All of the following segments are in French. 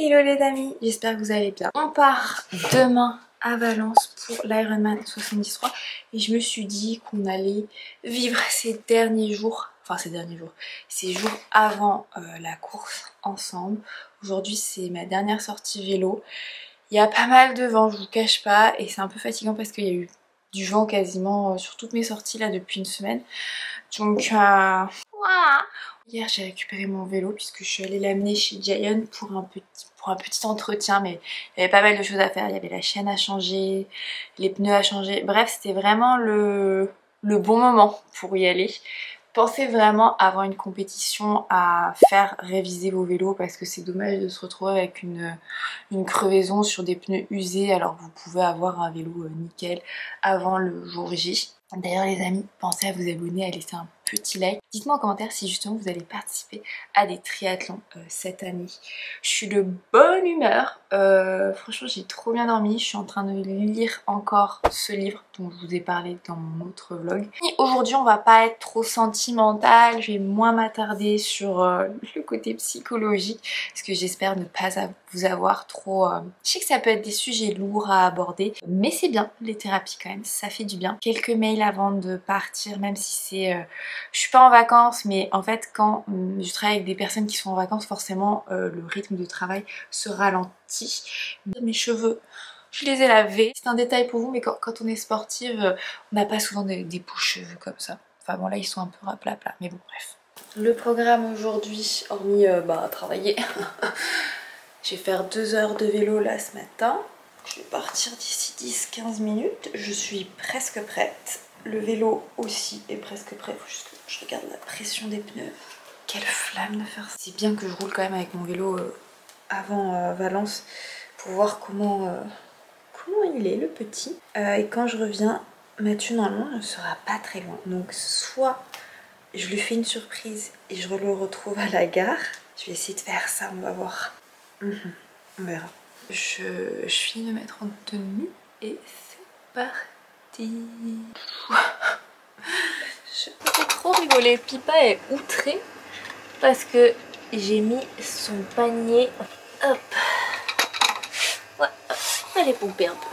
Hello les amis, j'espère que vous allez bien. On part demain à Valence pour l'Ironman 73 et je me suis dit qu'on allait vivre ces jours avant la course ensemble. Aujourd'hui c'est ma dernière sortie vélo. Il y a pas mal de vent, je vous cache pas, et c'est un peu fatigant parce qu'il y a eu du vent quasiment sur toutes mes sorties là depuis une semaine. Donc voilà. Hier j'ai récupéré mon vélo puisque je suis allée l'amener chez Giant pour un petit entretien, mais il y avait pas mal de choses à faire. Il y avait la chaîne à changer, les pneus à changer, bref c'était vraiment le bon moment pour y aller. Pensez vraiment avant une compétition à faire réviser vos vélos parce que c'est dommage de se retrouver avec une crevaison sur des pneus usés alors que vous pouvez avoir un vélo nickel avant le jour J. D'ailleurs les amis, pensez à vous abonner, à laisser un petit like. Dites-moi en commentaire si justement vous allez participer à des triathlons cette année. Je suis de bonne humeur, franchement j'ai trop bien dormi. Je suis en train de lire encore ce livre dont je vous ai parlé dans mon autre vlog. Aujourd'hui on va pas être trop sentimental, je vais moins m'attarder sur le côté psychologique parce que j'espère ne pas vous avoir trop... Je sais que ça peut être des sujets lourds à aborder, mais c'est bien les thérapies quand même, ça fait du bien. Quelques mails avant de partir, même si c'est... je suis pas en vacances, mais en fait quand je travaille avec des personnes qui sont en vacances, forcément le rythme de travail se ralentit. Mes cheveux, je les ai lavés. C'est un détail pour vous, mais quand on est sportive, on n'a pas souvent des beaux cheveux comme ça. Enfin bon là ils sont un peu plat, mais bon bref. Le programme aujourd'hui, hormis travailler, je vais faire 2 heures de vélo là ce matin. Je vais partir d'ici 10-15 minutes. Je suis presque prête. Le vélo aussi est presque prêt. Faut juste que je regarde la pression des pneus. Quelle flamme de faire ça. C'est bien que je roule quand même avec mon vélo avant Valence pour voir comment il est le petit. Et quand je reviens, Mathieu normalement ne sera pas très loin. Donc soit je lui fais une surprise et je le retrouve à la gare. Je vais essayer de faire ça, on va voir. On verra. Je finis de mettre en tenue et c'est parti. Je fais trop rigoler. Pipa est outré parce que j'ai mis son panier. Hop. Ouais, on va les pomper un peu.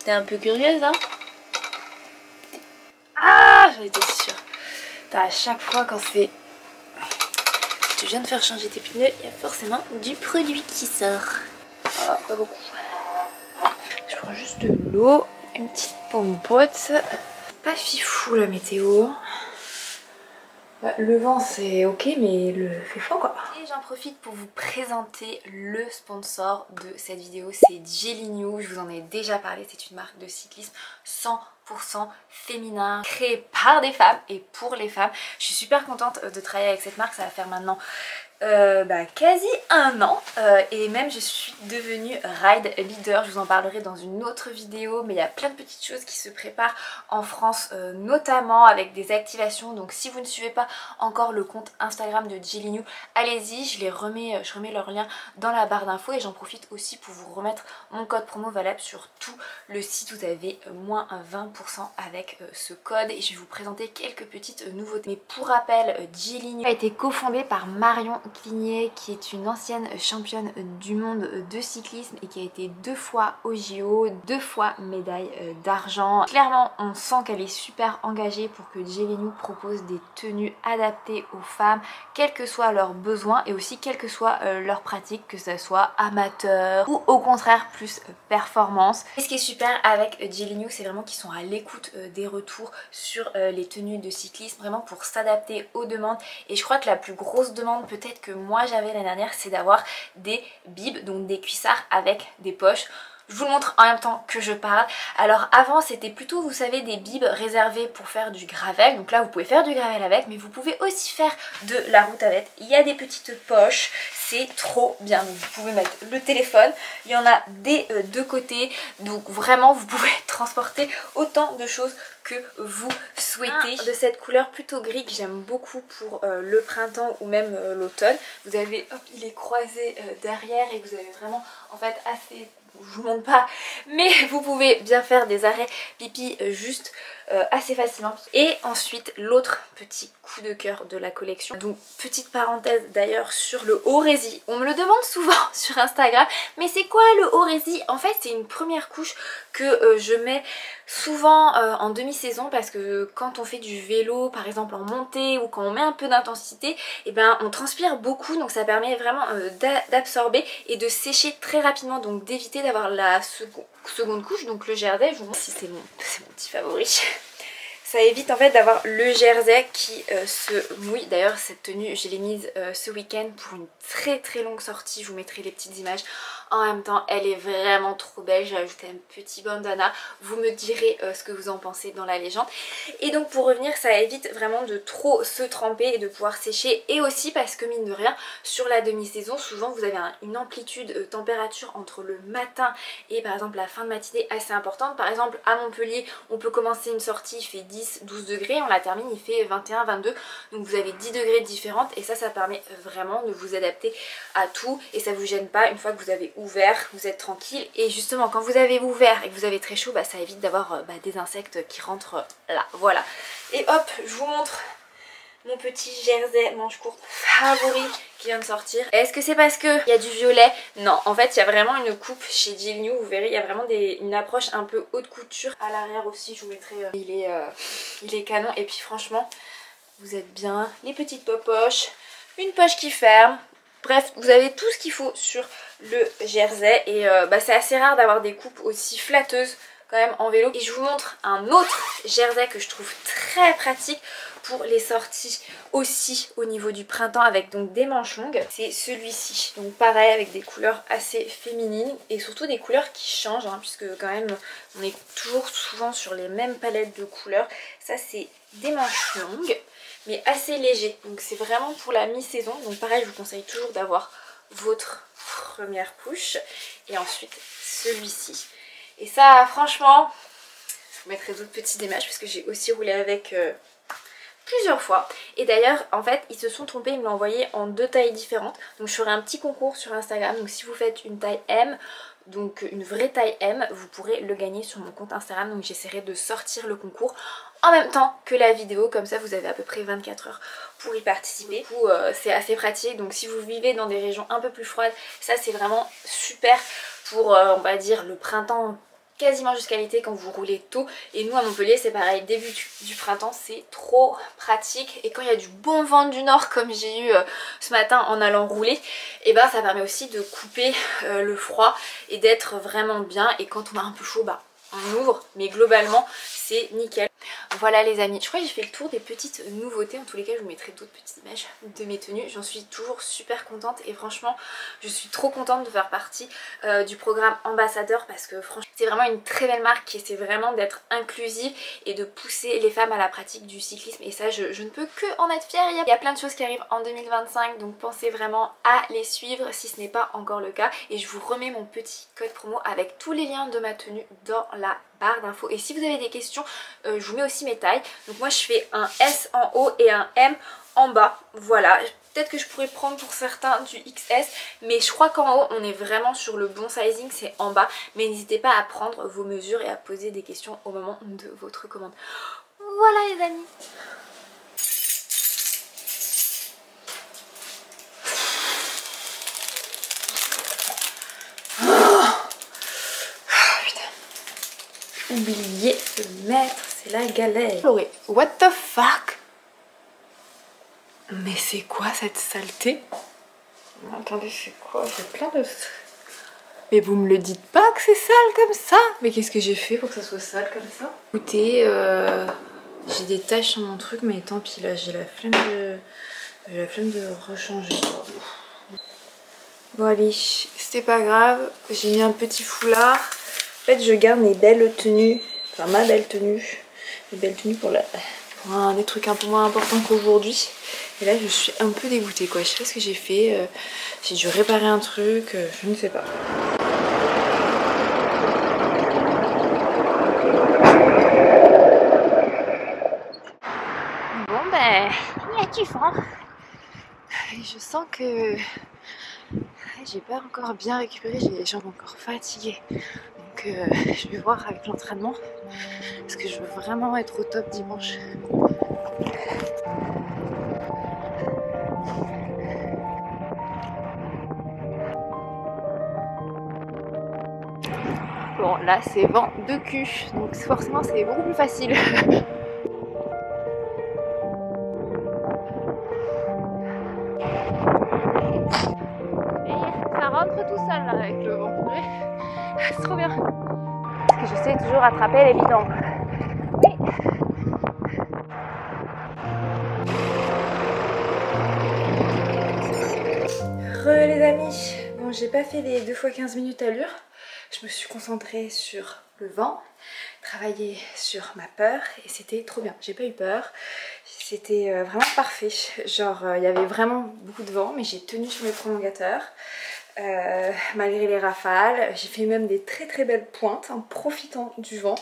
T'es un peu curieuse, hein? Ah, j'en étais sûre. À chaque fois quand c'est... tu viens de faire changer tes pneus, il y a forcément du produit qui sort. Ah, pas beaucoup. Je prends juste de l'eau, une petite pompote. Pas fifou la météo. Le vent c'est ok, mais le fait chaud quoi. Et j'en profite pour vous présenter le sponsor de cette vidéo, c'est Jelly New. Je vous en ai déjà parlé, c'est une marque de cyclisme 100% féminin, créée par des femmes et pour les femmes. Je suis super contente de travailler avec cette marque, ça va faire maintenant quasi 1 an et même je suis devenue ride leader. Je vous en parlerai dans une autre vidéo, mais il y a plein de petites choses qui se préparent en France, notamment avec des activations. Donc si vous ne suivez pas encore le compte Instagram de Jelly New, allez-y, je remets leur lien dans la barre d'infos et j'en profite aussi pour vous remettre mon code promo valable sur tout le site. Vous avez moins 20% avec ce code et je vais vous présenter quelques petites nouveautés. Mais pour rappel, Jelly New a été cofondé par Marion Cligné, qui est une ancienne championne du monde de cyclisme et qui a été 2 fois au JO, 2 fois médaille d'argent. Clairement on sent qu'elle est super engagée pour que Jelly New propose des tenues adaptées aux femmes, quels que soient leurs besoins et aussi quelles que soient leurs pratiques, que ce soit amateur ou au contraire plus performance. Et ce qui est super avec Jelly New, c'est vraiment qu'ils sont à l'écoute des retours sur les tenues de cyclisme, vraiment pour s'adapter aux demandes. Et je crois que la plus grosse demande peut-être que moi j'avais l'année dernière, c'est d'avoir des bibs, donc des cuissards avec des poches. Je vous le montre en même temps que je parle. Alors avant c'était plutôt, vous savez, des bibs réservées pour faire du gravel. Donc là vous pouvez faire du gravel avec, mais vous pouvez aussi faire de la route avec. Il y a des petites poches, c'est trop bien. Donc vous pouvez mettre le téléphone, il y en a des deux côtés. Donc vraiment vous pouvez transporter autant de choses que vous souhaitez. De cette couleur plutôt gris que j'aime beaucoup pour le printemps ou même l'automne. Vous avez, hop, il est croisé derrière et vous avez vraiment en fait assez... je vous montre pas, mais vous pouvez bien faire des arrêts pipi juste assez facilement. Et ensuite l'autre petit coup de cœur de la collection, donc petite parenthèse d'ailleurs sur le Oresi, on me le demande souvent sur Instagram, mais c'est quoi le Oresi? En fait c'est une première couche que je mets souvent en demi-saison, parce que quand on fait du vélo par exemple en montée ou quand on met un peu d'intensité, et ben on transpire beaucoup, donc ça permet vraiment d'absorber et de sécher très rapidement, donc d'éviter d'avoir la seconde couche, donc le jersey. Je vous montre si c'est mon petit favori. Ça évite en fait d'avoir le jersey qui se mouille. D'ailleurs cette tenue je l'ai mise ce week-end pour une très longue sortie, je vous mettrai les petites images. En même temps elle est vraiment trop belle, j'ai ajouté un petit bandana, vous me direz ce que vous en pensez dans la légende. Et donc pour revenir, ça évite vraiment de trop se tremper et de pouvoir sécher, et aussi parce que mine de rien sur la demi-saison souvent vous avez une amplitude température entre le matin et par exemple la fin de matinée assez importante. Par exemple à Montpellier on peut commencer une sortie, il fait 10-12 degrés, on la termine il fait 21-22, donc vous avez 10 degrés différentes, et ça permet vraiment de vous adapter à tout et ça vous gêne pas. Une fois que vous avez ouvert, vous êtes tranquille, et justement quand vous avez ouvert et que vous avez très chaud, ça évite d'avoir des insectes qui rentrent là, voilà. Et hop, je vous montre mon petit jersey manche courte favori qui vient de sortir. Est-ce que c'est parce qu'il y a du violet? Non, en fait il y a vraiment une coupe chez Jill New, vous verrez il y a vraiment une approche un peu haute couture. À l'arrière aussi je vous mettrai, il est canon, et puis franchement vous êtes bien, les petites poches, une poche qui ferme. Bref, vous avez tout ce qu'il faut sur le jersey, et c'est assez rare d'avoir des coupes aussi flatteuses quand même en vélo. Et je vous montre un autre jersey que je trouve très pratique pour les sorties aussi au niveau du printemps, avec donc des manches longues. C'est celui-ci, donc pareil avec des couleurs assez féminines et surtout des couleurs qui changent, puisque quand même on est toujours souvent sur les mêmes palettes de couleurs. Ça c'est des manches longues mais assez léger, donc c'est vraiment pour la mi-saison. Donc pareil je vous conseille toujours d'avoir votre première couche et ensuite celui-ci. Et ça franchement je vous mettrai d'autres petites images parce que j'ai aussi roulé avec plusieurs fois. Et d'ailleurs en fait ils se sont trompés, ils me l'ont envoyé en 2 tailles différentes. Donc je ferai un petit concours sur Instagram, donc si vous faites une taille M, donc une vraie taille M, vous pourrez le gagner sur mon compte Instagram. Donc j'essaierai de sortir le concours en même temps que la vidéo, comme ça vous avez à peu près 24 heures pour y participer. Du coup c'est assez pratique, donc si vous vivez dans des régions un peu plus froides, ça c'est vraiment super pour on va dire le printemps, quasiment jusqu'à l'été quand vous roulez tôt. Et nous à Montpellier c'est pareil, début du printemps c'est trop pratique, et quand il y a du bon vent du nord comme j'ai eu ce matin en allant rouler, et ça permet aussi de couper le froid et d'être vraiment bien. Et quand on a un peu chaud on ouvre, mais globalement c'est nickel. Voilà les amis, je crois que j'ai fait le tour des petites nouveautés. En tous les cas je vous mettrai d'autres petites images de mes tenues. J'en suis toujours super contente, et franchement je suis trop contente de faire partie du programme ambassadeur, parce que franchement c'est vraiment une très belle marque qui essaie vraiment d'être inclusive et de pousser les femmes à la pratique du cyclisme, et ça je ne peux que en être fière. Il y a plein de choses qui arrivent en 2025, donc pensez vraiment à les suivre si ce n'est pas encore le cas, et je vous remets mon petit code promo avec tous les liens de ma tenue dans la barre d'infos. Et si vous avez des questions, je vous mets aussi mes tailles. Donc moi je fais un S en haut et un M en bas, voilà. Peut-être que je pourrais prendre pour certains du XS, mais je crois qu'en haut on est vraiment sur le bon sizing, c'est en bas. Mais n'hésitez pas à prendre vos mesures et à poser des questions au moment de votre commande. Voilà les amis. Oublier de mettre, c'est la galère. What the fuck? Mais c'est quoi cette saleté? Attendez, c'est quoi? J'ai plein de... Mais vous me le dites pas que c'est sale comme ça? Mais qu'est-ce que j'ai fait pour que ça soit sale comme ça? Écoutez, j'ai des taches sur mon truc, mais tant pis, là j'ai la flemme de rechanger. Bon allez, c'était pas grave, j'ai mis un petit foulard. En fait je garde mes belles tenues, enfin ma belle tenue, mes belles tenues pour des trucs un peu moins importants qu'aujourd'hui. Et là je suis un peu dégoûtée quoi, je sais pas ce que j'ai fait, j'ai dû réparer un truc, je ne sais pas. Bon ben, il y a du vent. Et je sens que j'ai pas encore bien récupéré, j'ai les jambes encore fatiguées. Donc que je vais voir avec l'entraînement parce que je veux vraiment être au top dimanche. Bon là c'est vent de cul, donc forcément c'est beaucoup plus facile. Ça rentre tout seul là avec le vent. C'est trop bien. Parce que je sais toujours rattraper les bidons. Oui. Les amis. Bon, j'ai pas fait les 2 fois 15 minutes allure. Je me suis concentrée sur le vent, travailler sur ma peur et c'était trop bien. J'ai pas eu peur. C'était vraiment parfait. Genre, il y avait vraiment beaucoup de vent, mais j'ai tenu sur mes prolongateurs. Malgré les rafales, j'ai fait même des très très belles pointes en profitant du vent.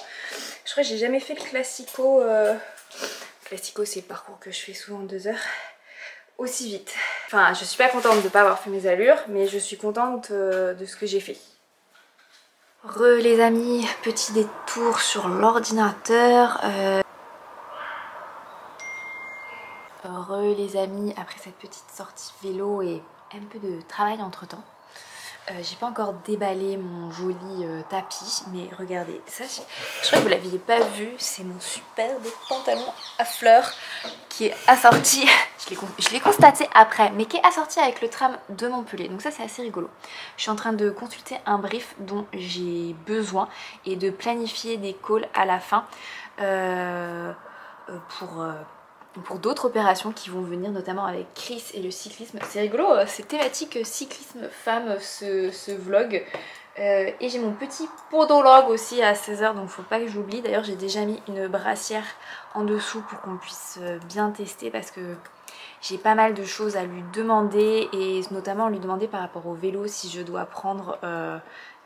Je crois que j'ai jamais fait le classico. Classico, c'est le parcours que je fais souvent en 2 heures. Aussi vite. Enfin, je suis pas contente de ne pas avoir fait mes allures, mais je suis contente de ce que j'ai fait. Les amis, petit détour sur l'ordinateur. Les amis, après cette petite sortie vélo et un peu de travail entre temps. J'ai pas encore déballé mon joli tapis, mais regardez, ça je crois que vous l'aviez pas vu, c'est mon superbe pantalon à fleurs qui est assorti, je l'ai constaté après, mais qui est assorti avec le tram de Montpellier, donc ça c'est assez rigolo. Je suis en train de consulter un brief dont j'ai besoin et de planifier des calls à la fin pour d'autres opérations qui vont venir, notamment avec Chris et le cyclisme. C'est rigolo, c'est thématique cyclisme femme ce vlog. Et j'ai mon petit podologue aussi à 16 h, donc faut pas que j'oublie. D'ailleurs j'ai déjà mis une brassière en dessous pour qu'on puisse bien tester parce que j'ai pas mal de choses à lui demander et notamment lui demander par rapport au vélo si je dois prendre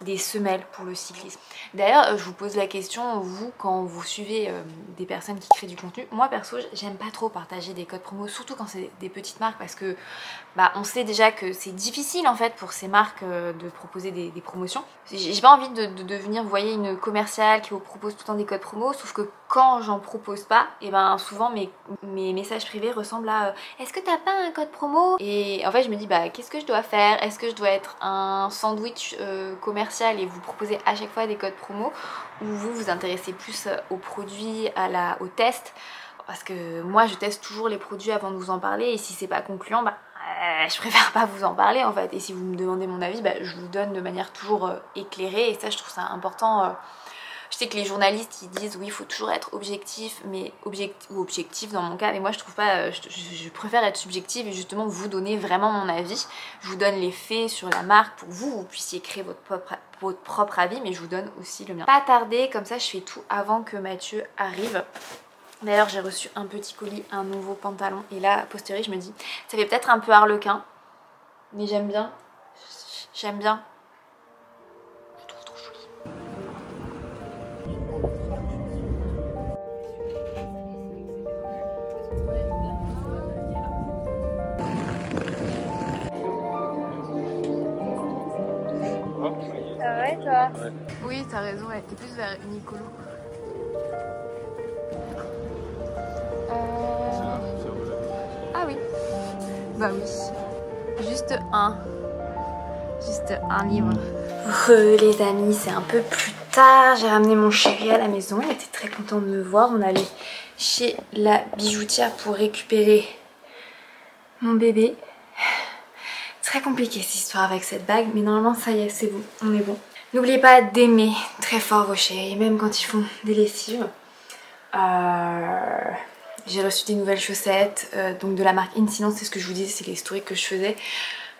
des semelles pour le cyclisme. D'ailleurs je vous pose la question, vous quand vous suivez des personnes qui créent du contenu, moi perso j'aime pas trop partager des codes promo, surtout quand c'est des petites marques parce que bah, on sait déjà que c'est difficile en fait pour ces marques de proposer des promotions. J'ai pas envie de devenir, vous voyez, une commerciale qui vous propose tout le temps des codes promo, sauf que quand j'en propose pas, et ben souvent mes messages privés ressemblent à est-ce que t'as pas un code promo? Et en fait je me dis bah qu'est-ce que je dois faire? Est-ce que je dois être un sandwich commercial et vous proposer à chaque fois des codes promo, ou vous vous intéressez plus aux produits, au test? Parce que moi je teste toujours les produits avant de vous en parler et si c'est pas concluant, bah je préfère pas vous en parler en fait. Et si vous me demandez mon avis, bah, je vous donne de manière toujours éclairée et ça je trouve ça important. Je sais que les journalistes ils disent oui il faut toujours être objectif, mais objectif dans mon cas, mais moi je trouve pas, je préfère être subjective et justement vous donner vraiment mon avis. Je vous donne les faits sur la marque pour vous puissiez créer votre propre avis, mais je vous donne aussi le mien. Pas tarder, comme ça je fais tout avant que Mathieu arrive. D'ailleurs j'ai reçu un petit colis, un nouveau pantalon et là a posteriori je me dis ça fait peut-être un peu harlequin mais j'aime bien, j'aime bien. Je trouve trop joli. Ça va et toi? Ouais. Oui t'as raison, elle était plus vers Uniqlo. Ah oui. Bah oui. Juste un livre. Les amis, c'est un peu plus tard. J'ai ramené mon chéri à la maison. Il était très content de me voir. On allait chez la bijoutière pour récupérer mon bébé. Très compliqué cette histoire avec cette bague. Mais normalement ça y est, c'est bon. On est bon. N'oubliez pas d'aimer très fort vos chéris. Même quand ils font des lessives. J'ai reçu des nouvelles chaussettes donc de la marque Incident, c'est ce que je vous disais, c'est les stories que je faisais.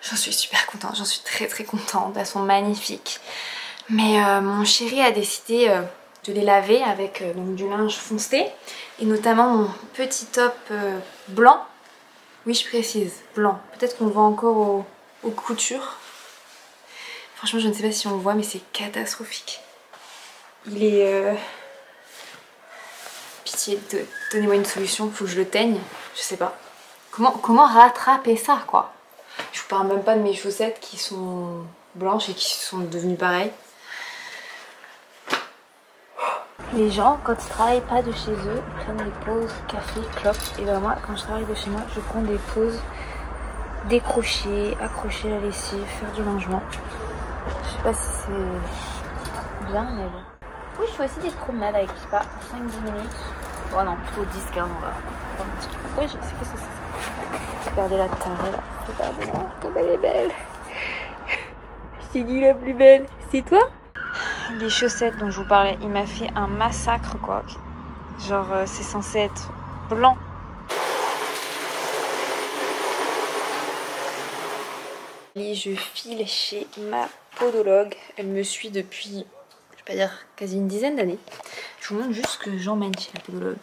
J'en suis super contente, j'en suis très très contente, elles sont magnifiques. Mais mon chéri a décidé de les laver avec donc du linge foncé et notamment mon petit top blanc. Oui je précise, blanc. Peut-être qu'on le voit encore aux coutures. Franchement je ne sais pas si on le voit mais c'est catastrophique. Il est... Pitié, donnez-moi une solution, faut que je le teigne, je sais pas. Comment rattraper ça quoi? Je vous parle même pas de mes chaussettes qui sont blanches et qui sont devenues pareilles. Les gens, quand ils travaillent pas de chez eux, ils prennent des pauses café, clope. Et ben moi, quand je travaille de chez moi, je prends des pauses décrocher, accrocher la lessive, faire du rangement. Je sais pas si c'est bien, mais bon. Oui, je fais aussi des promenades avec Pipa, 5-10 minutes. Oh non, plutôt 10-15, on va prendre un petit peu. Oui, je sais que c'est ça. Regardez la tarée là. Regardez-moi, comme elle est belle. Je t'ai dit la plus belle, c'est toi? Les chaussettes dont je vous parlais, il m'a fait un massacre quoi. Genre c'est censé être blanc. Et je file chez ma podologue. Elle me suit depuis, je vais pas dire quasi une dizaine d'années. Je vous montre juste ce que j'emmène chez la podologue.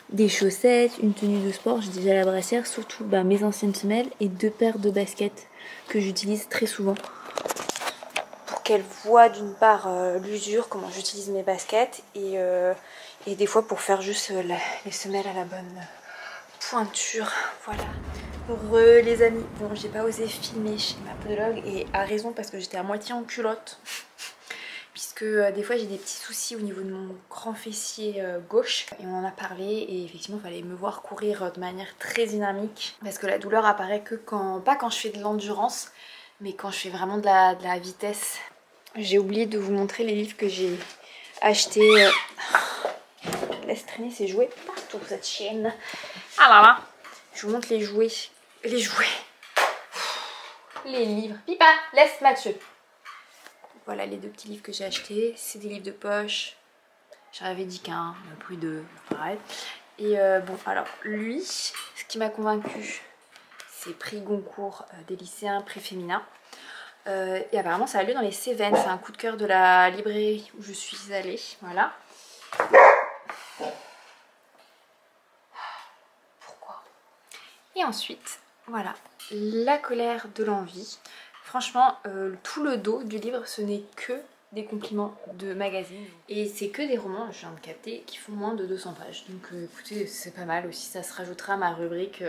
Des chaussettes, une tenue de sport, j'ai déjà la brassière, surtout mes anciennes semelles et 2 paires de baskets que j'utilise très souvent. Pour qu'elle voit d'une part l'usure, comment j'utilise mes baskets et des fois pour faire juste les semelles à la bonne pointure. Voilà. Heureux les amis. Bon, j'ai pas osé filmer chez ma podologue et à raison parce que j'étais à moitié en culotte. Puisque des fois j'ai des petits soucis au niveau de mon grand fessier gauche. Et on en a parlé et effectivement il fallait me voir courir de manière très dynamique. Parce que la douleur apparaît que pas quand je fais de l'endurance, mais quand je fais vraiment de la vitesse. J'ai oublié de vous montrer les livres que j'ai achetés. Laisse traîner ses jouets partout cette chienne. Ah là là. Je vous montre les jouets. Les jouets. Les livres. Pipa, laisse Mathieu. Voilà les 2 petits livres que j'ai achetés. C'est des livres de poche. J'en avais dit qu'un, plus de pareil. Et bon, alors lui, ce qui m'a convaincu, c'est prix Goncourt des lycéens préféminins. Et apparemment ça a lieu dans les Cévennes. C'est un coup de cœur de la librairie où je suis allée. Voilà. Pourquoi? Et ensuite, voilà, La colère de l'envie. Franchement, tout le dos du livre, ce n'est que des compliments de magazine. Et c'est que des romans, je viens de capter, qui font moins de 200 pages. Donc écoutez, c'est pas mal aussi, ça se rajoutera à ma rubrique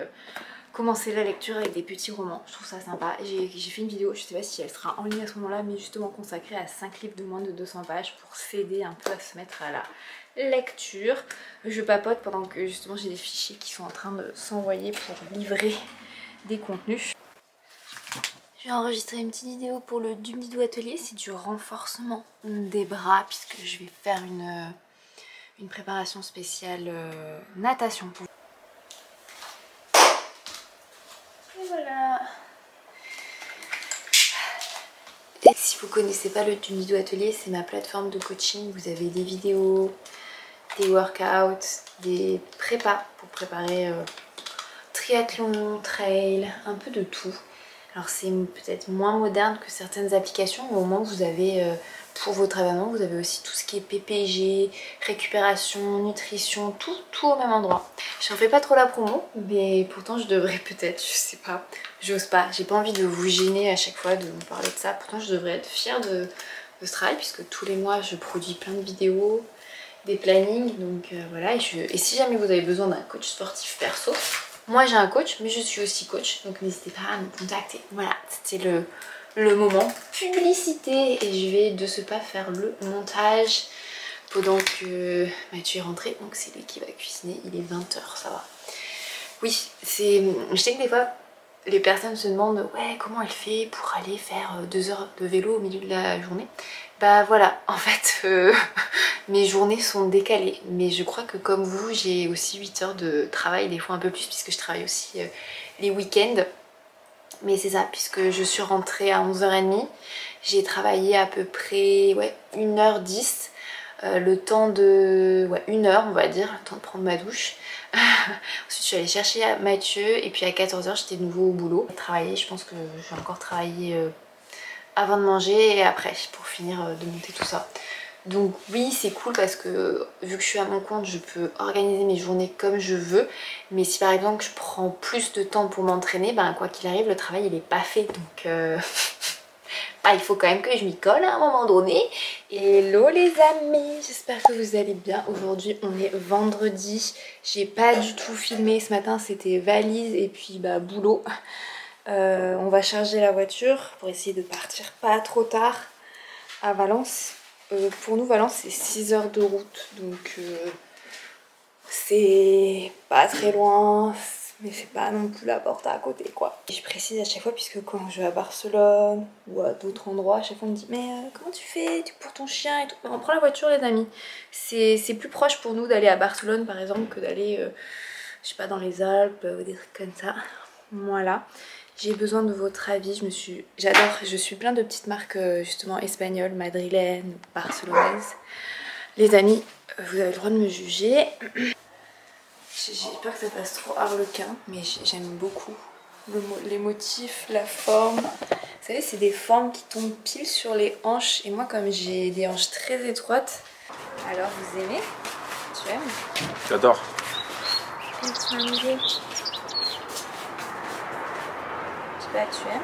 commencer la lecture avec des petits romans. Je trouve ça sympa. J'ai fait une vidéo, je sais pas si elle sera en ligne à ce moment-là, mais justement consacrée à 5 livres de moins de 200 pages pour s'aider un peu à se mettre à la lecture. Je papote pendant que justement j'ai des fichiers qui sont en train de s'envoyer pour livrer des contenus. Je vais enregistrer une petite vidéo pour le Dumdidou Atelier, c'est du renforcement des bras puisque je vais faire une préparation spéciale natation. Et voilà. Et si vous connaissez pas le Dumdidou Atelier, c'est ma plateforme de coaching. Vous avez des vidéos, des workouts, des prépas pour préparer triathlon, trail, un peu de tout. Alors c'est peut-être moins moderne que certaines applications, mais au moins vous avez pour votre événement, vous avez aussi tout ce qui est PPG, récupération, nutrition, tout au même endroit. J'en fais pas trop la promo, mais pourtant je devrais peut-être, je sais pas, j'ose pas. J'ai pas envie de vous gêner à chaque fois de vous parler de ça. Pourtant je devrais être fière de ce travail puisque tous les mois je produis plein de vidéos, des plannings, donc voilà. Et si jamais vous avez besoin d'un coach sportif perso, moi j'ai un coach, mais je suis aussi coach, donc n'hésitez pas à me contacter. Voilà, c'était le moment publicité et je vais de ce pas faire le montage pendant que Mathieu est rentré, donc c'est lui qui va cuisiner, il est 20 h, ça va. Oui, je sais que des fois les personnes se demandent ouais comment elle fait pour aller faire 2 heures de vélo au milieu de la journée. Bah voilà, en fait mes journées sont décalées, mais je crois que comme vous j'ai aussi 8 heures de travail, des fois un peu plus puisque je travaille aussi les week-ends. Mais c'est ça, puisque je suis rentrée à 11h30, j'ai travaillé à peu près 1h10, le temps de 1 heure on va dire, le temps de prendre ma douche. Ensuite je suis allée chercher Mathieu et puis à 14h j'étais de nouveau au boulot. Travailler, je pense que je vais encore travailler avant de manger et après pour finir de monter tout ça. Donc oui c'est cool parce que vu que je suis à mon compte je peux organiser mes journées comme je veux. Mais si par exemple je prends plus de temps pour m'entraîner, ben quoi qu'il arrive le travail il est pas fait. Donc il faut quand même que je m'y colle à un moment donné. Hello les amis, j'espère que vous allez bien. Aujourd'hui on est vendredi. J'ai pas du tout filmé ce matin, c'était valise et puis boulot. On va charger la voiture pour essayer de partir pas trop tard à Valence. Pour nous, Valence, c'est 6 heures de route, donc c'est pas très loin, mais c'est pas non plus la porte à côté, quoi. Et je précise à chaque fois, puisque quand je vais à Barcelone ou à d'autres endroits, à chaque fois on me dit mais comment tu fais pour ton chien et tout. On prend la voiture, les amis. C'est plus proche pour nous d'aller à Barcelone, par exemple, que d'aller, je sais pas, dans les Alpes ou des trucs comme ça. Voilà. J'ai besoin de votre avis, j'adore, je suis plein de petites marques justement espagnoles, madrilènes, barcelonaises. Les amis, vous avez le droit de me juger. J'ai peur que ça fasse trop harlequin, mais j'aime beaucoup les motifs, la forme. Vous savez, c'est des formes qui tombent pile sur les hanches. Et moi, comme j'ai des hanches très étroites, alors vous aimez? Tu aimes? J'adore. Là, tu aimes?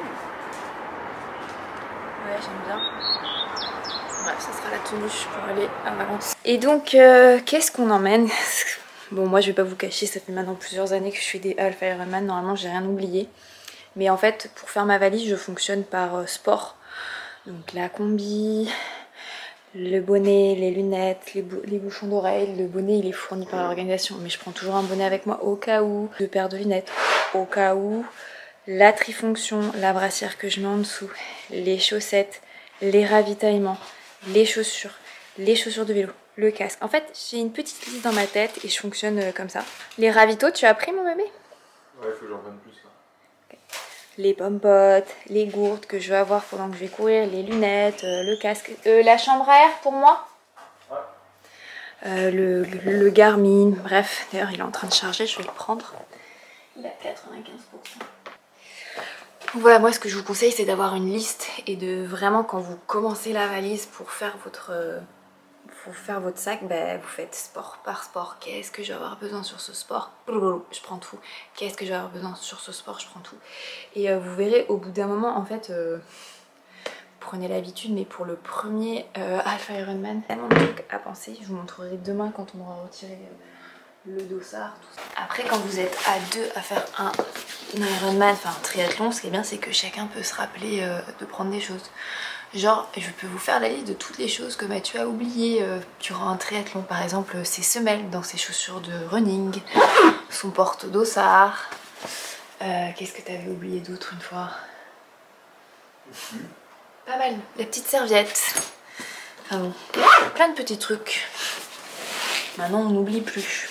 Ouais, j'aime bien. Bref, ça sera la tenue pour aller à Valence. Et donc, qu'est-ce qu'on emmène? Bon, moi, je vais pas vous cacher, ça fait maintenant plusieurs années que je fais des Alpha Ironman. Normalement, j'ai rien oublié. Mais en fait, pour faire ma valise, je fonctionne par sport. Donc, la combi, le bonnet, les lunettes, les bouchons d'oreilles. Le bonnet, il est fourni par l'organisation. Mais je prends toujours un bonnet avec moi au cas où. 2 paires de lunettes au cas où. La trifonction, la brassière que je mets en dessous, les chaussettes, les ravitaillements, les chaussures de vélo, le casque. En fait, j'ai une petite liste dans ma tête et je fonctionne comme ça. Les ravitaux, tu as pris mon bébé? Ouais, il faut que j'en prenne plus là. Okay. Les pommes-potes, les gourdes que je vais avoir pendant que je vais courir, les lunettes, le casque. La chambre à air pour moi? Ouais. Le Garmin, bref. D'ailleurs, il est en train de charger, je vais le prendre. Il a 95%. Voilà, moi ce que je vous conseille c'est d'avoir une liste et de vraiment quand vous commencez la valise pour faire votre sac, vous faites sport par sport. Qu'est-ce que je vais avoir besoin sur ce sport? Je prends tout. Qu'est-ce que je vais avoir besoin sur ce sport? Je prends tout. Et vous verrez au bout d'un moment en fait, prenez l'habitude, mais pour le premier Alpha Ironman, tellement de trucs à penser. Je vous montrerai demain quand on aura retiré le dossard, tout ça. Après, quand vous êtes à 2 à faire un Ironman, enfin un triathlon, ce qui est bien, c'est que chacun peut se rappeler de prendre des choses. Genre, je peux vous faire la liste de toutes les choses que Mathieu a oubliées durant un triathlon. Par exemple, ses semelles dans ses chaussures de running, son porte-dossard. Qu'est-ce que tu avais oublié d'autre une fois? Pas mal. La petite serviette. Enfin bon, plein de petits trucs. Maintenant, on n'oublie plus.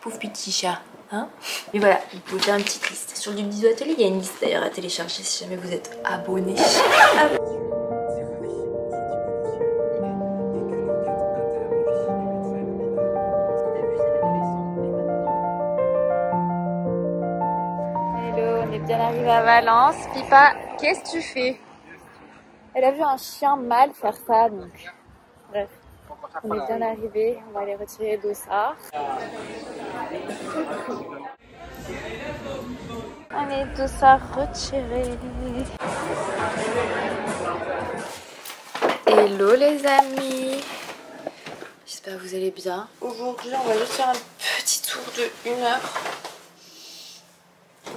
Pauvre petit chat, hein. Mais voilà, vous pouvez faire une petite liste. Sur le Bisou Atelier, il y a une liste d'ailleurs à télécharger si jamais vous êtes abonné. Hello, on est bien arrivé à Valence. Pipa, qu'est-ce que tu fais? Elle a vu un chien mâle faire ça, donc bref. On est bien arrivé, on va aller retirer le dossard. On est dossard retiré. Hello les amis, j'espère que vous allez bien. Aujourd'hui on va juste faire un petit tour de 1 heure.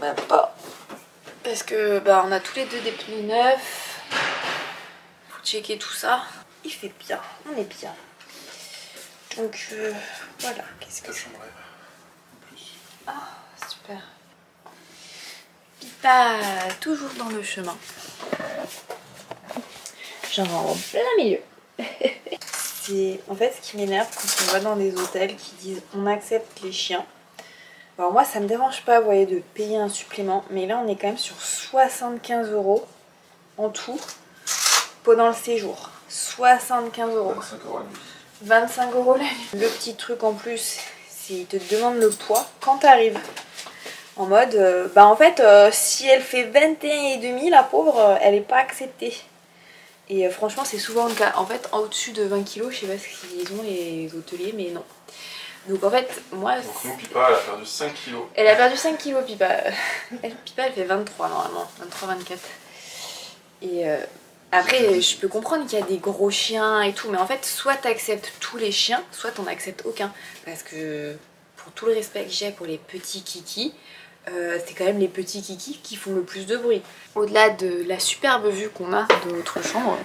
Même pas. Parce que on a tous les deux des pneus neufs. Faut checker tout ça. Il fait bien, on est bien. Donc voilà, qu'est-ce que c'est? Ah, super. Pipa, toujours dans le chemin. Genre en plein milieu. C'est en fait ce qui m'énerve quand on va dans des hôtels qui disent on accepte les chiens. Alors moi ça me dérange pas, vous voyez, de payer un supplément. Mais là on est quand même sur 75 € en tout pendant le séjour. 75 €. 25 € la nuit. 25 € la nuit. Le petit truc en plus, c'est qu'ils te demandent le poids quand t'arrives. En mode, en fait, si elle fait 21,5, la pauvre, elle est pas acceptée. Et franchement, c'est souvent le cas. En fait, en au-dessus de 20 kg, je sais pas ce qu'ils ont les hôteliers, mais non. Donc en fait, moi... Donc Pipa, elle a perdu 5 kg. Elle a perdu 5 kg, Pipa. Pipa, elle fait 23 normalement, 23-24. Et... après, je peux comprendre qu'il y a des gros chiens et tout, mais en fait, soit t'acceptes tous les chiens, soit t'en acceptes aucun. Parce que, pour tout le respect que j'ai pour les petits kikis, c'est quand même les petits kikis qui font le plus de bruit. Au-delà de la superbe vue qu'on a de notre chambre,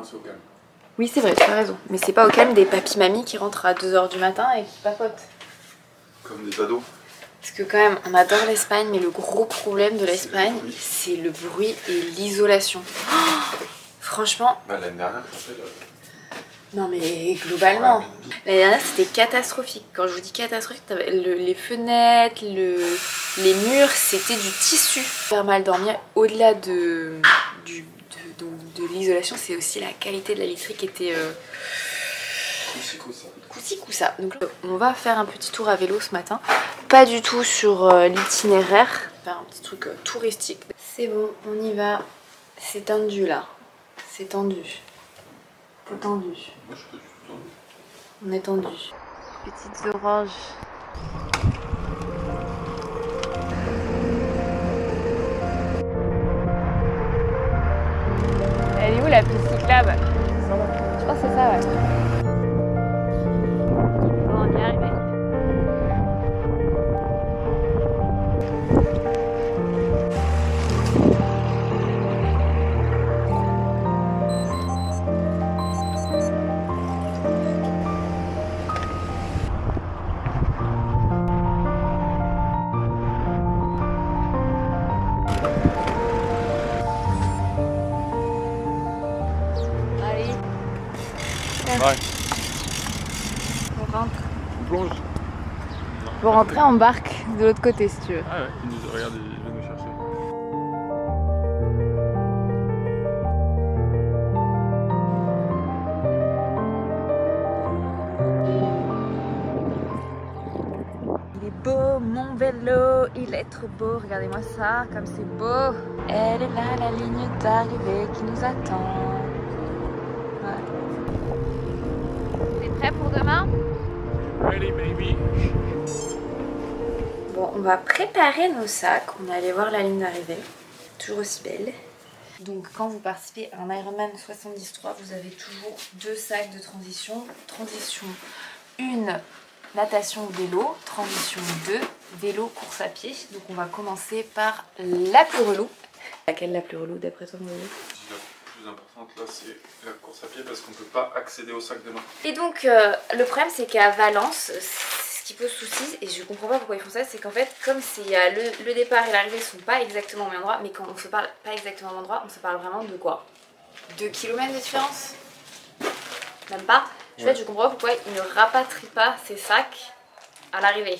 c'est au calme. Oui, c'est vrai, tu as raison. Mais c'est pas au calme des papis-mamies qui rentrent à 2 h du matin et qui papotent. Comme des ados. Parce que quand même, on adore l'Espagne, mais le gros problème de l'Espagne, c'est le bruit et l'isolation. Oh, franchement... Bah l'année dernière, en fait... Non mais globalement, l'année dernière c'était catastrophique. Quand je vous dis catastrophique, les fenêtres, les murs, c'était du tissu. Faire mal dormir, au-delà de l'isolation, c'est aussi la qualité de la literie qui était... Coussi coussa. Donc on va faire un petit tour à vélo ce matin. Pas du tout sur l'itinéraire. Faire un petit truc touristique. C'est bon, on y va. C'est tendu là. C'est tendu. C'est tendu. Moi je suis pas du tout tendu. On est tendu. Petites oranges. Elle est où la piste cyclable? Je pense que c'est ça, ouais. Bon, on y est arrivé. Ouais. On rentre. On plonge. Pour rentrer en barque de l'autre côté si tu veux. Ah ouais, regarde, il va nous chercher. Il est beau mon vélo, il est trop beau, regardez-moi ça, comme c'est beau. Elle est là, la ligne d'arrivée qui nous attend. T'es prêt pour demain? Ready baby. Bon, on va préparer nos sacs, on est allé voir la ligne d'arrivée, toujours aussi belle. Donc quand vous participez à un Ironman 73, vous avez toujours 2 sacs de transition. Transition 1, natation vélo. Transition 2, vélo course à pied. Donc on va commencer par la plus relou. Laquelle la plus relou d'après toi, mon vélo? La plus importante là c'est la course à pied parce qu'on peut pas accéder au sac de main. Et donc le problème c'est qu'à Valence, ce qui pose souci, et je comprends pas pourquoi ils font ça, c'est qu'en fait comme le départ et l'arrivée sont pas exactement au même endroit, mais quand on se parle pas exactement au même endroit, on se parle vraiment de quoi? 2 km de différence? Même pas. En fait, je comprends pas pourquoi ils ne rapatrient pas ces sacs à l'arrivée.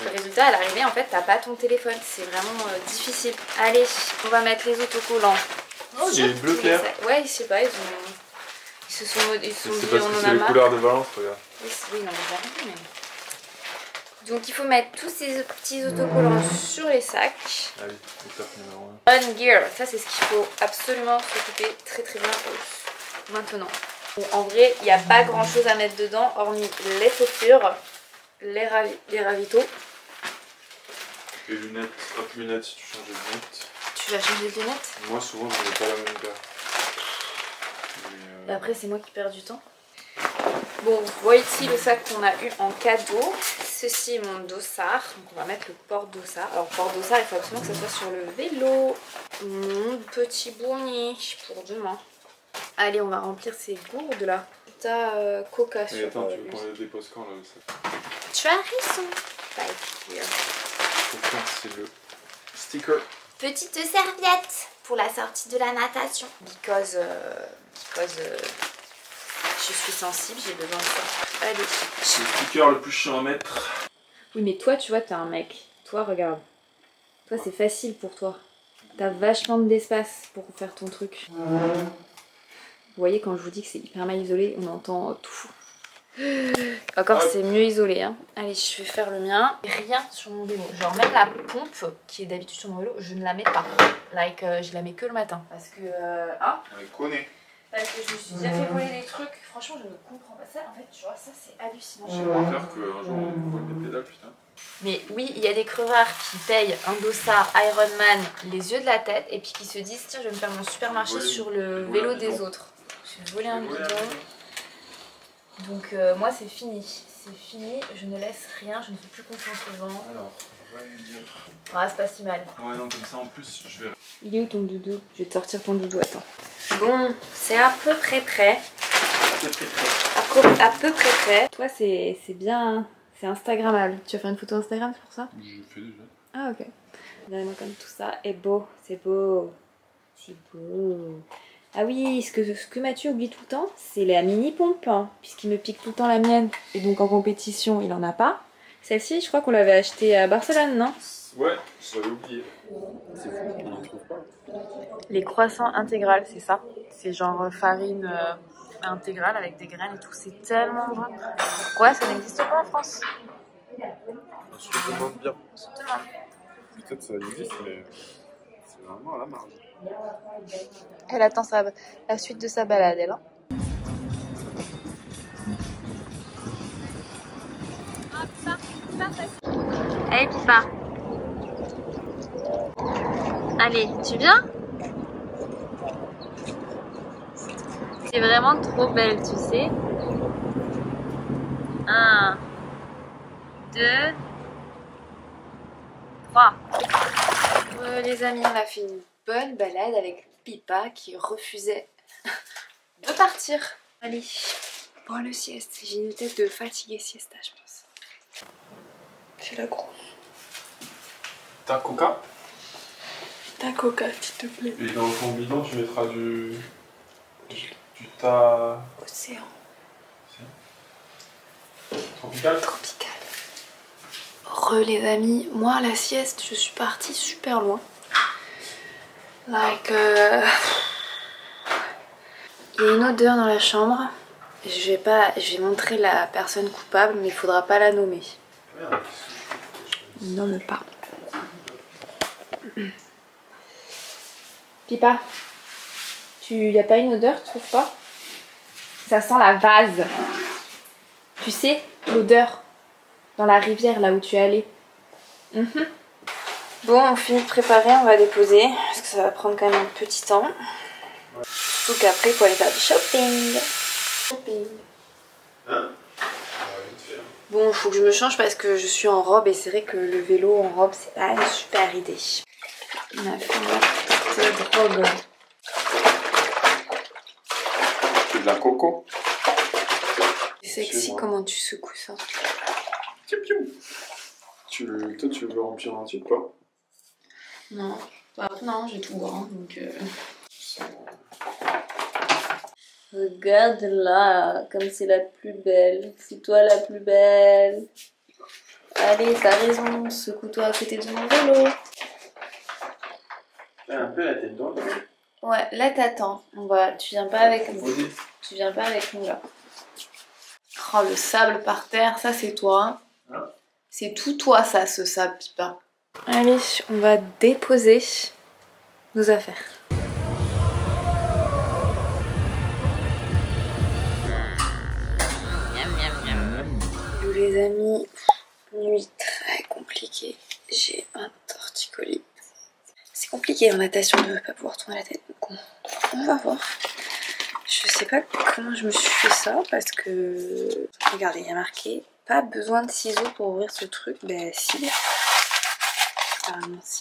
Le résultat, à l'arrivée, en fait, t'as pas ton téléphone. C'est vraiment difficile. Allez, on va mettre les autocollants. Oh, il est bleu clair. Ouais, je sais pas, ils se sont dit, c'est parce on que en c'est a les marre. couleurs de Valence, regarde. Oui, non, mais j'ai rien, mais... Donc il faut mettre tous ces petits autocollants sur les sacs. Allez, étape numéro 1. On gear, ça c'est ce qu'il faut absolument s'occuper très bien maintenant. Bon, en vrai, il n'y a pas grand chose à mettre dedans, hormis les chaussures, les ravitaux. Les lunettes, hop lunettes si tu changes de lunettes. Tu vas changer de lunettes? Moi souvent je n'ai pas la même paire. Et après c'est moi qui perds du temps. Bon, vous voyez ici le sac qu'on a eu en cadeau. Ceci est mon dossard. Donc on va mettre le porte-dossard. Alors porte-dossard, il faut absolument que ça soit sur le vélo. Mon petit bonnet pour demain. Allez, on va remplir ces gourdes là. T'as coca sur... Mais attends, tu veux qu'on les dépose quand là le sac? Tu as raison. C'est le sticker. Petite serviette pour la sortie de la natation. Because je suis sensible, j'ai besoin de ça. Allez. C'est le sticker le plus chiant à mettre. Oui, mais toi, tu vois, t'es un mec. Toi, regarde. Toi, c'est facile pour toi. T'as vachement d'espace pour faire ton truc. Vous voyez, quand je vous dis que c'est hyper mal isolé, on entend tout. Encore, c'est mieux isolé. Hein. Allez, je vais faire le mien. Rien sur mon vélo. Genre, même la pompe qui est d'habitude sur mon vélo, je ne la mets pas. Like, je la mets que le matin. Parce que. Hein? Elle connaît. Parce que je me suis déjà fait voler des trucs. Franchement, je ne comprends pas ça. En fait, tu vois, ça, c'est hallucinant. On va faire qu'un jour on vole des pédales, putain. Mais oui, il y a des crevards qui payent un dossard Ironman les yeux de la tête et puis qui se disent tiens, je vais me faire mon supermarché sur le vélo des autres. Je vais voler un bidon. Donc moi c'est fini. c'est fini, je ne laisse rien, je ne fais plus confiance aux gens. Alors, on va lui dire. Ah, c'est pas si mal. Ouais, non, comme ça en plus, je vais. Il est où ton doudou? Je vais te sortir ton doudou, attends. Bon, c'est à peu près prêt. À peu près prêt. Toi, c'est bien, c'est Instagrammable. Tu vas faire une photo Instagram, c'est pour ça? Je fais déjà. Ah, ok. Regardez-moi comme tout ça est beau, c'est beau. C'est beau. Ah oui, ce que Mathieu oublie tout le temps, c'est la mini pompe, hein, puisqu'il me pique tout le temps la mienne. Et donc en compétition, il en a pas. Celle-ci, je crois qu'on l'avait achetée à Barcelone, non? Ouais, je l'avais oublié. C'est fou, on n'en trouve pas. Les croissants intégrales, c'est ça. C'est genre farine intégrale avec des graines et tout. C'est tellement bon. Pourquoi ça n'existe pas en France? Je te demande bien. Peut-être ça existe, mais c'est vraiment à la marge. Elle attend la suite de sa balade, elle. Hein. Allez, Pipa. Allez, tu viens? C'est vraiment trop belle, tu sais. 1, 2, 3. Les amis, on a fait une bonne balade avec Pipa qui refusait de partir. Allez, bonne sieste. J'ai une tête de fatiguée siesta, je pense. C'est la grosse. T'as un coca? Ta coca, s'il te plaît. Et dans ton bidon, tu mettras du thé Océan. Tropical? Tropical. Les amis, moi la sieste, je suis partie super loin. Like, il y a une odeur dans la chambre. Je vais montrer la personne coupable, mais il faudra pas la nommer. Nomme pas. Pipa, y a pas une odeur, tu trouves pas? Ça sent la vase. Tu sais, l'odeur dans la rivière là où tu es allé. Bon, on finit de préparer, on va déposer parce que ça va prendre quand même un petit temps. Surtout qu'après, il faut aller faire du shopping. Hein? Bon, il faut que je me change parce que je suis en robe et c'est vrai que le vélo en robe, c'est pas une super idée. On a fait ma petite drogue. C'est de la coco. C'est sexy comment tu secoues ça. Toi, tu veux remplir un tube, quoi? Non, non, j'ai tout grand donc. Regarde là, comme c'est la plus belle. C'est toi la plus belle. Allez, t'as raison, secoue-toi à côté de mon vélo. Un peu la tête dans le. Ouais, là t'attends. Tu viens pas avec nous. Tu viens pas avec nous là. Oh, le sable par terre, ça c'est toi. Hein? C'est tout toi ça, ce sable, Pipa. Allez, on va déposer nos affaires. Les amis, nuit très compliquée. J'ai un torticolis. C'est compliqué en natation de ne pas pouvoir tourner la tête. Donc on va voir. Je sais pas comment je me suis fait ça parce que... Regardez, il y a marqué pas besoin de ciseaux pour ouvrir ce truc. Ben si. Apparemment si.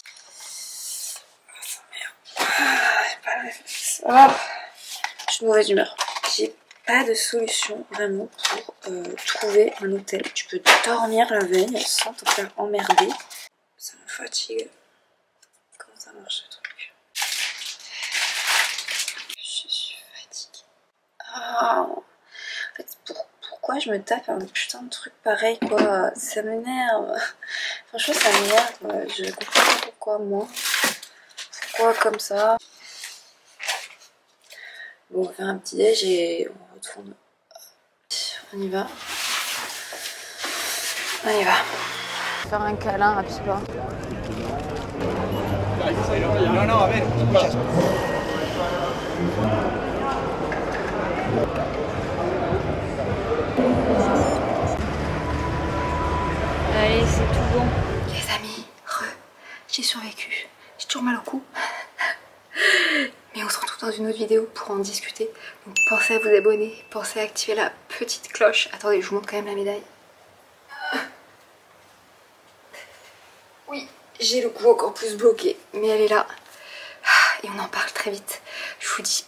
Ah, je suis de mauvaise humeur. J'ai pas de solution vraiment pour trouver un hôtel. Tu peux dormir la veille sans te faire emmerder. Ça me fatigue. Comment ça marche ce truc? Je suis fatiguée. Ah, en fait, pourquoi je me tape un putain de truc pareil quoi? Ça m'énerve. Franchement ça m'énerve. Je comprends pas pourquoi moi. Pourquoi comme ça? Bon, on va faire un petit déj et on retourne. On y va. On y va. Faire un câlin à Pipa. No, no, a ver. Allez, c'est tout bon. Les amis, j'ai survécu. J'ai toujours mal au cou. Mais on se retrouve dans une autre vidéo pour en discuter. Donc pensez à vous abonner, pensez à activer la petite cloche. Attendez, je vous montre quand même la médaille. Oui, j'ai le cou encore plus bloqué, mais elle est là. Et on en parle très vite. Je vous dis